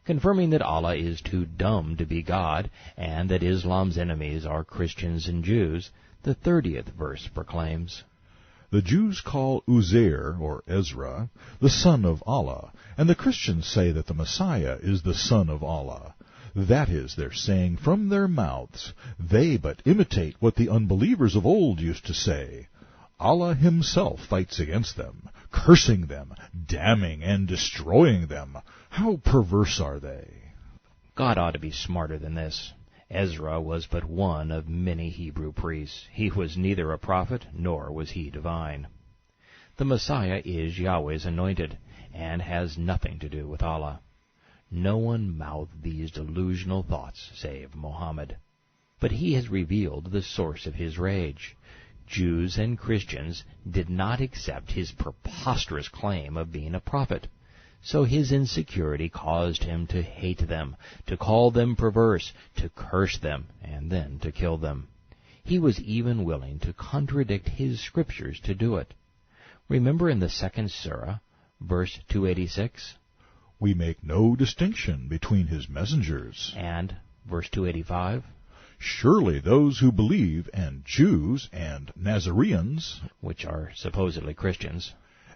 Confirming that Allah is too dumb to be God, and that Islam's enemies are Christians and Jews, the 30th verse proclaims, "The Jews call Uzair, or Ezra, the son of Allah, and the Christians say that the Messiah is the son of Allah. That is their saying from their mouths. They but imitate what the unbelievers of old used to say. Allah himself fights against them, cursing them, damning and destroying them. How perverse are they?" God ought to be smarter than this. Ezra was but one of many Hebrew priests. He was neither a prophet, nor was he divine. The Messiah is Yahweh's anointed, and has nothing to do with Allah. No one mouthed these delusional thoughts save Muhammad. But he has revealed the source of his rage. Jews and Christians did not accept his preposterous claim of being a prophet. So his insecurity caused him to hate them, to call them perverse, to curse them, and then to kill them. He was even willing to contradict his scriptures to do it. Remember in the 2nd Surah, verse 286? "We make no distinction between his messengers." And verse 285? "Surely those who believe, and Jews, and Nazareans," which are supposedly Christians,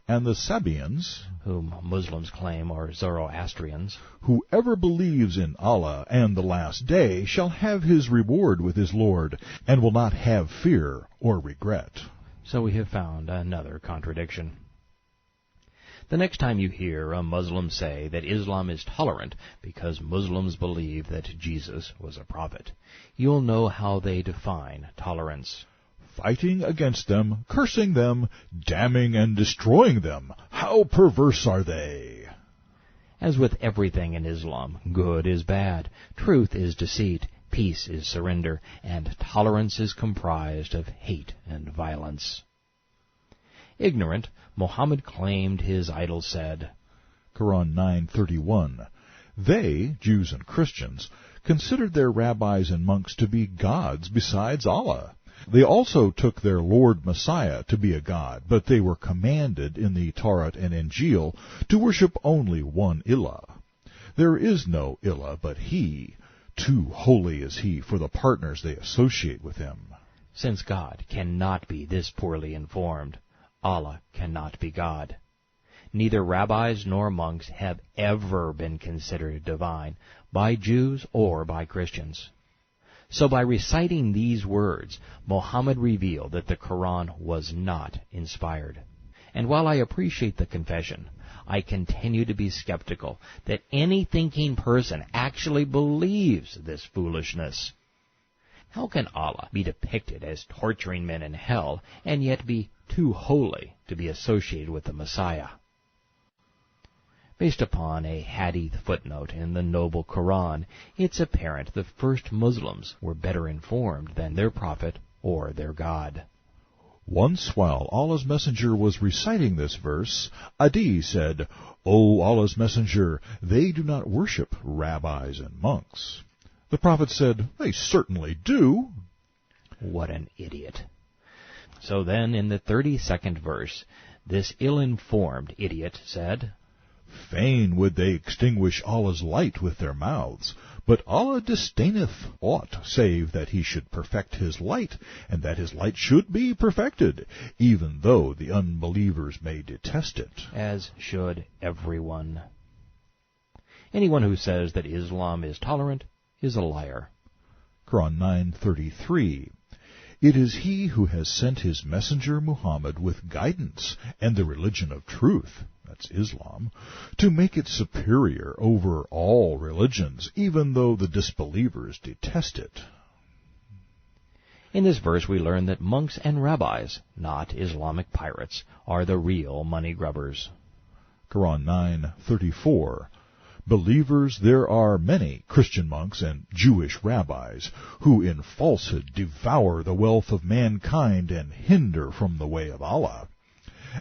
"and the Sabians," whom Muslims claim are Zoroastrians, "whoever believes in Allah and the last day shall have his reward with his Lord, and will not have fear or regret." So we have found another contradiction. The next time you hear a Muslim say that Islam is tolerant because Muslims believe that Jesus was a prophet, you'll know how they define tolerance. "Fighting against them, cursing them, damning and destroying them. How perverse are they?" As with everything in Islam, good is bad, truth is deceit, peace is surrender, and tolerance is comprised of hate and violence. Ignorant, Muhammad claimed his idol said, Koran 9:31, "They, Jews and Christians, considered their rabbis and monks to be gods besides Allah. They also took their Lord Messiah to be a god, but they were commanded in the Torah and Injil to worship only one Ilah. There is no Ilah but He. Too holy is He for the partners they associate with Him." Since God cannot be this poorly informed, Allah cannot be God. Neither rabbis nor monks have ever been considered divine by Jews or by Christians. So by reciting these words, Muhammad revealed that the Koran was not inspired. And while I appreciate the confession, I continue to be skeptical that any thinking person actually believes this foolishness. How can Allah be depicted as torturing men in hell and yet be too holy to be associated with the Messiah? Based upon a hadith footnote in the Noble Koran, it's apparent the first Muslims were better informed than their prophet or their God. Once, while Allah's messenger was reciting this verse, Adi said, "O Allah's messenger, they do not worship rabbis and monks." The prophet said, "They certainly do." What an idiot. So then, in the 32nd verse, this ill-informed idiot said, "Fain would they extinguish Allah's light with their mouths, but Allah disdaineth aught save that He should perfect His light, and that His light should be perfected, even though the unbelievers may detest it." As should everyone. Anyone who says that Islam is tolerant is a liar. Koran 9:33. "It is He who has sent His messenger Muhammad with guidance and the religion of truth," that's Islam, "to make it superior over all religions, even though the disbelievers detest it." In this verse we learn that monks and rabbis, not Islamic pirates, are the real money grubbers. Koran 9:34. "Believers there are many Christian monks and Jewish rabbis, who in falsehood devour the wealth of mankind and hinder from the way of Allah.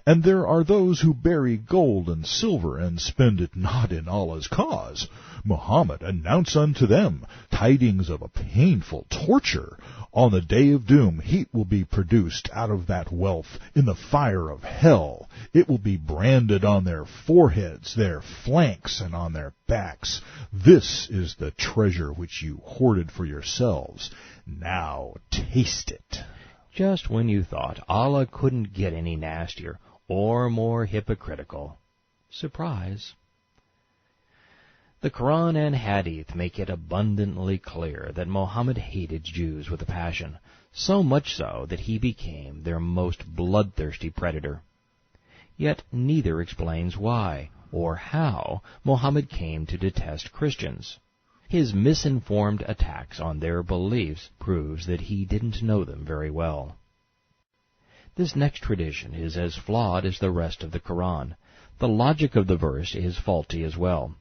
And there are those who bury gold and silver, and spend it not in Allah's cause. Muhammad, announce unto them tidings of a painful torture. On the day of doom, heat will be produced out of that wealth in the fire of hell. It will be branded on their foreheads, their flanks, and on their backs. This is the treasure which you hoarded for yourselves. Now taste it. Just when you thought Allah couldn't get any nastier or more hypocritical. Surprise. The Quran and Hadith make it abundantly clear that Muhammad hated Jews with a passion, so much so that he became their most bloodthirsty predator. Yet neither explains why or how Muhammad came to detest Christians. His misinformed attacks on their beliefs proves that he didn't know them very well. This next tradition is as flawed as the rest of the Quran. The logic of the verse is faulty as well.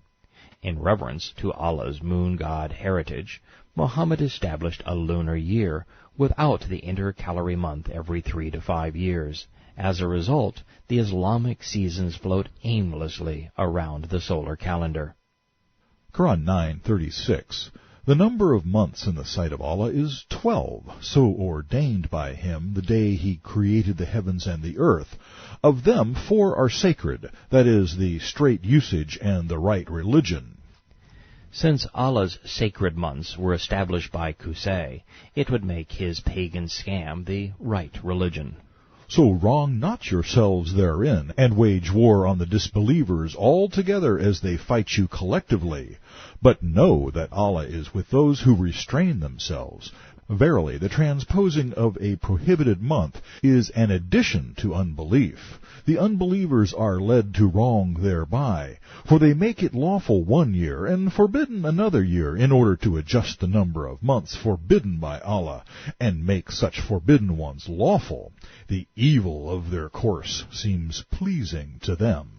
In reverence to Allah's moon god heritage, Muhammad established a lunar year without the intercalary month every 3 to 5 years. As a result, the Islamic seasons float aimlessly around the solar calendar. Quran 9:36. The number of months in the sight of Allah is 12, so ordained by Him the day He created the heavens and the earth. Of them 4 are sacred, that is, the straight usage and the right religion. Since Allah's sacred months were established by Qusay, it would make his pagan scam the right religion. So wrong not yourselves therein, and wage war on the disbelievers all together as they fight you collectively. But know that Allah is with those who restrain themselves. Verily, the transposing of a prohibited month is an addition to unbelief. The unbelievers are led to wrong thereby, for they make it lawful 1 year, and forbidden another year, in order to adjust the number of months forbidden by Allah, and make such forbidden ones lawful. The evil of their course seems pleasing to them.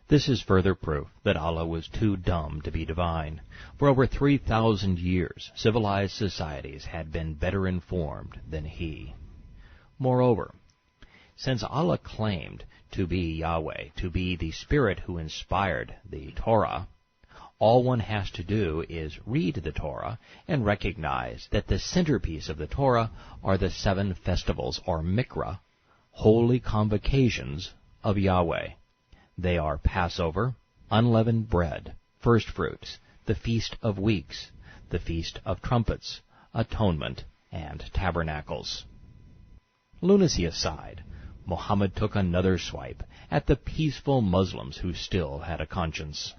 This is further proof that Allah was too dumb to be divine. For over 3,000 years, civilized societies had been better informed than he. Moreover, since Allah claimed to be Yahweh, to be the Spirit who inspired the Torah, all one has to do is read the Torah and recognize that the centerpiece of the Torah are the 7 festivals, or mikra, holy convocations of Yahweh. They are Passover, unleavened bread, first fruits, the Feast of Weeks, the Feast of Trumpets, Atonement, and Tabernacles. Lunacy aside, Muhammad took another swipe at the peaceful Muslims who still had a conscience.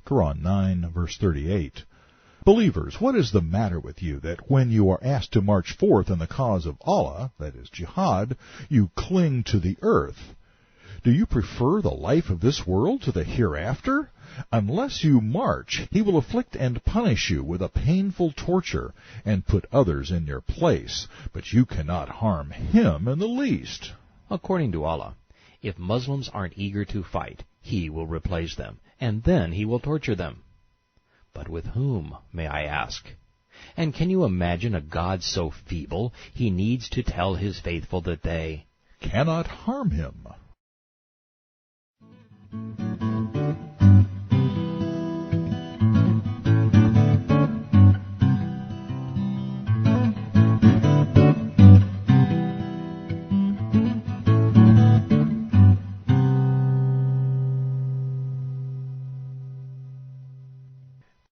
Quran 9, verse 38. Believers, what is the matter with you that when you are asked to march forth in the cause of Allah, that is jihad, you cling to the earth? Do you prefer the life of this world to the hereafter? Unless you march, He will afflict and punish you with a painful torture, and put others in your place, but you cannot harm Him in the least. According to Allah, if Muslims aren't eager to fight, He will replace them, and then He will torture them. But with whom, may I ask? And can you imagine a God so feeble He needs to tell His faithful that they cannot harm Him?